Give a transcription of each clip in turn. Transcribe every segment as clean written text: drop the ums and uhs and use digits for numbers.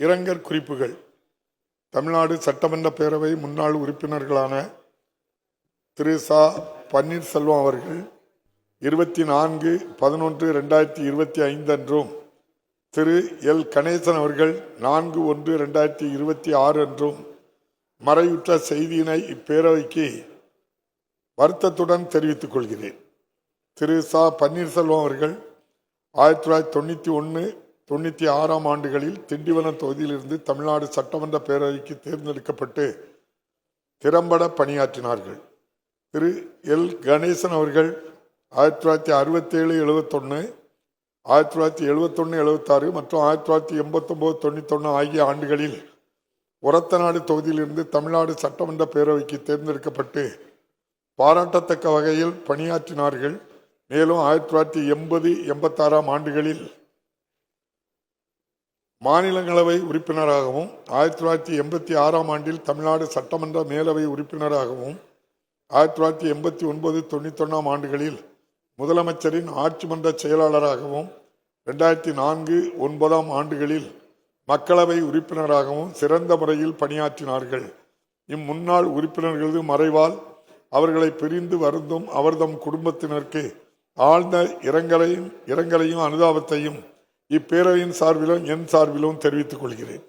இரங்கற் குறிப்புகள். தமிழ்நாடு சட்டமன்ற பேரவை முன்னாள் உறுப்பினர்களான திரு ச. பன்னீர்செல்வம் அவர்கள் 24/11/2025 அன்றும், திரு எல். கணேசன் அவர்கள் 4/1/2026 அன்றும் மறைவுற்ற செய்தியினை இப்பேரவைக்கு வருத்தத்துடன் தெரிவித்துக் கொள்கிறேன். திரு ச. பன்னீர்செல்வம் அவர்கள் 1991-96 ஆண்டுகளில் திண்டிவனம் தொகுதியிலிருந்து தமிழ்நாடு சட்டமன்ற பேரவைக்கு தேர்ந்தெடுக்கப்பட்டு திறம்பட பணியாற்றினார்கள். திரு எல். கணேசன் அவர்கள் 1967-71, 1971-76 மற்றும் 1989-91 ஆகிய ஆண்டுகளில் ஒரத்தநாடு தொகுதியிலிருந்து தமிழ்நாடு சட்டமன்ற பேரவைக்கு தேர்ந்தெடுக்கப்பட்டு பாராட்டத்தக்க வகையில் பணியாற்றினார்கள். மேலும் 1980-86 ஆண்டுகளில் மாநிலங்களவை உறுப்பினராகவும், 1986 ஆண்டில் தமிழ்நாடு சட்டமன்ற மேலவை உறுப்பினராகவும், 1989-91 ஆண்டுகளில் முதலமைச்சரின் ஆட்சி மன்ற செயலாளராகவும், 2004-9 ஆண்டுகளில் மக்களவை உறுப்பினராகவும் சிறந்த முறையில் பணியாற்றினார்கள். இம்முன்னாள் உறுப்பினர்களது மறைவால் அவர்களை பிரிந்து வருந்தும் அவர்தம் குடும்பத்தினருக்கு ஆழ்ந்த இரங்கலையும் அனுதாபத்தையும் இப்பேரவையின் சார்பிலும் என் சார்பிலும் தெரிவித்துக் கொள்கிறேன்.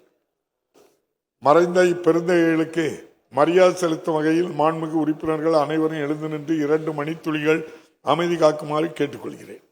மறைந்த இப்பெருந்தகைகளுக்கு மரியாதை செலுத்தும் வகையில் மாண்புமிகு உறுப்பினர்கள் அனைவரும் எழுந்து நின்று 2 மணித்துளிகள் அமைதி காக்குமாறு கேட்டுக்கொள்கிறேன்.